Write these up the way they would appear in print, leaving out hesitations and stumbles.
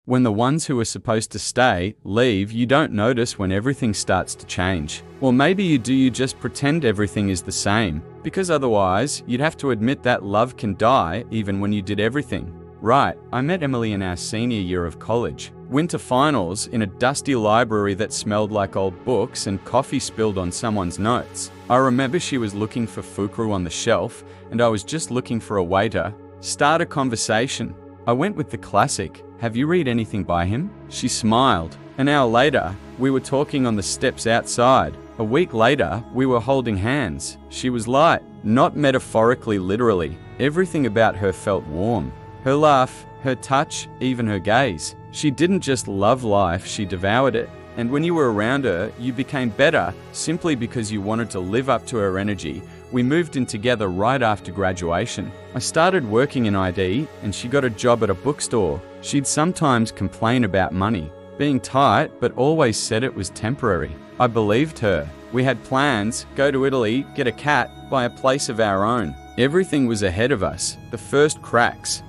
When the ones who are supposed to stay leave, you don't notice when everything starts to change. Or maybe you do, you just pretend everything is the same, because otherwise you'd have to admit that love can die even when you did everything. Right, I met Emily in our senior year of college. Winter finals, in a dusty library that smelled like old books and coffee spilled on someone's notes. I remember she was looking for fukru on the shelf, and I was just looking for a way to start a conversation. I went with the classic, "Have you read anything by him?" She smiled. An hour later, we were talking on the steps outside. A week later, we were holding hands. She was light, not metaphorically, literally. Everything about her felt warm. Her laugh, her touch, even her gaze. She didn't just love life, she devoured it. And when you were around her, you became better simply because you wanted to live up to her energy. We moved in together right after graduation. I started working in ID and she got a job at a bookstore. She'd sometimes complain about money being tight, but always said it was temporary. I believed her. We had plans, go to Italy, get a cat, buy a place of our own. Everything was ahead of us. The first cracks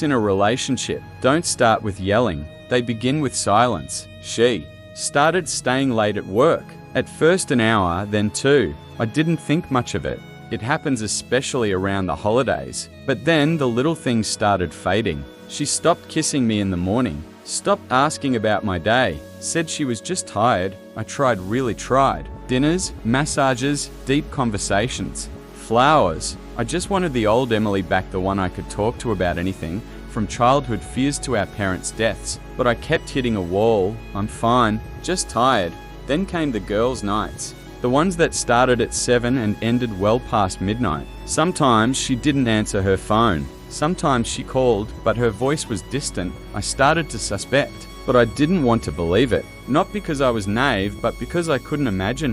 in a relationship don't start with yelling. They begin with silence. She started staying late at work. At first an hour, then 2. I didn't think much of it. It happens especially around the holidays. But then the little things started fading. She stopped kissing me in the morning, stopped asking about my day, said she was just tired. I really tried. Dinners, massages, deep conversations, flowers. I just wanted the old Emily back, the one I could talk to about anything, from childhood fears to our parents' deaths. But I kept hitting a wall. I'm fine, just tired. Then came the girls' nights. The ones that started at 7 and ended well past midnight. Sometimes she didn't answer her phone. Sometimes she called, but her voice was distant. I started to suspect, but I didn't want to believe it. Not because I was naive, but because I couldn't imagine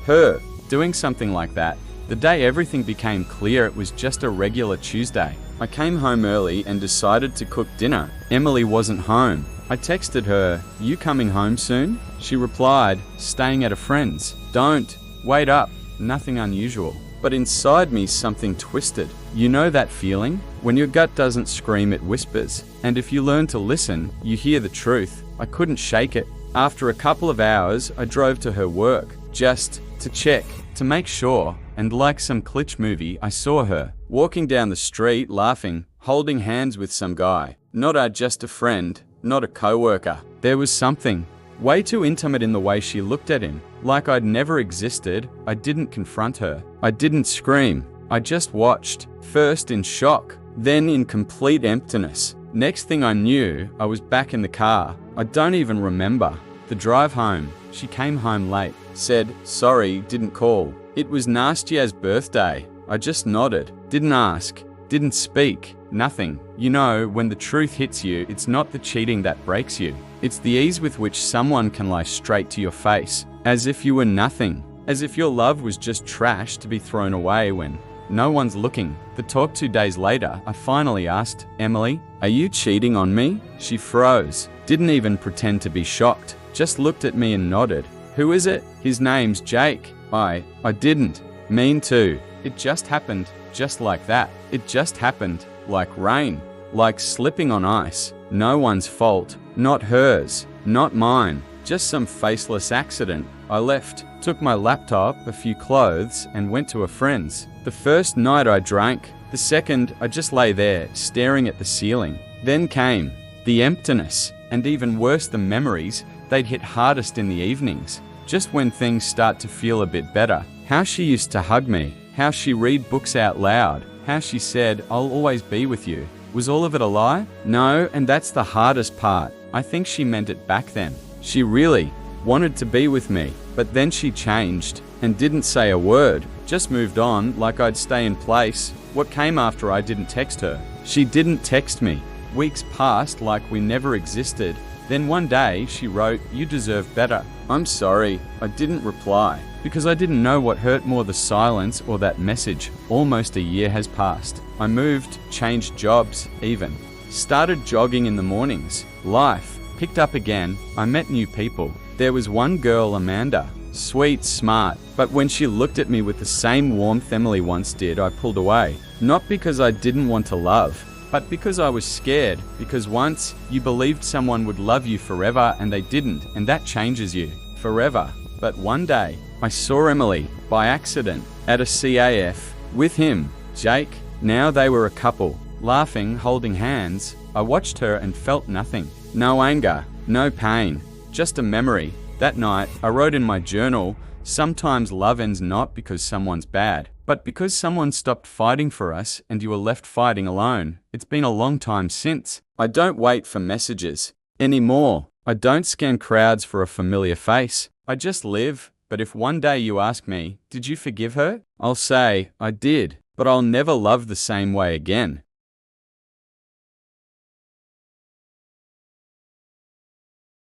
her doing something like that. The day everything became clear, it was just a regular Tuesday. I came home early and decided to cook dinner. Emily wasn't home. I texted her, "You coming home soon?" She replied, "Staying at a friend's." Don't. Wait up. Nothing unusual. But inside me something twisted. You know that feeling? When your gut doesn't scream, it whispers. And if you learn to listen, you hear the truth. I couldn't shake it. After a couple of hours, I drove to her work, just to check, to make sure. And like some glitch movie, I saw her walking down the street, laughing, holding hands with some guy. Not just a friend, not a coworker. There was something way too intimate in the way she looked at him, like I'd never existed. I didn't confront her. I didn't scream. I just watched, first in shock, then in complete emptiness. Next thing I knew, I was back in the car. I don't even remember the drive home. She came home late, said, "Sorry, didn't call. It was Nastia's birthday." I just nodded, didn't ask, didn't speak, nothing. You know, when the truth hits you, it's not the cheating that breaks you. It's the ease with which someone can lie straight to your face, as if you were nothing, as if your love was just trash to be thrown away when no one's looking. The talk 2 days later, I finally asked, "Emily, are you cheating on me?" She froze, didn't even pretend to be shocked, just looked at me and nodded. "Who is it?" "His name's Jake." I didn't mean to. It just happened, just like that. It just happened, like rain, like slipping on ice. No one's fault, not hers, not mine, just some faceless accident. I left, took my laptop, a few clothes, and went to a friend's. The first night I drank, the second I just lay there, staring at the ceiling. Then came the emptiness, and even worse, the memories. They'd hit hardest in the evenings, just when things start to feel a bit better. How she used to hug me, how she read books out loud, how she said, "I'll always be with you." Was all of it a lie? No, and that's the hardest part. I think she meant it back then. She really wanted to be with me, but then she changed and didn't say a word, just moved on like I'd stay in place. What came after I didn't text her? She didn't text me. Weeks passed like we never existed. Then one day she wrote, "You deserve better." I'm sorry, I didn't reply, because I didn't know what hurt more, the silence or that message. Almost a year has passed. I moved, changed jobs even. Started jogging in the mornings. Life picked up again. I met new people. There was one girl, Amanda. Sweet, smart, but when she looked at me with the same warmth Emily once did, I pulled away. Not because I didn't want to love, But because I was scared, because once you believed someone would love you forever and they didn't, and that changes you forever. But one day, I saw Emily, by accident, at a CAF, with him, Jake. Now they were a couple, laughing, holding hands. I watched her and felt nothing. No anger, no pain, just a memory. That night, I wrote in my journal, sometimes love ends not because someone's bad, but because someone stopped fighting for us and you were left fighting alone. It's been a long time since. I don't wait for messages anymore. I don't scan crowds for a familiar face. I just live. But if one day you ask me, did you forgive her? I'll say, I did, but I'll never love the same way again.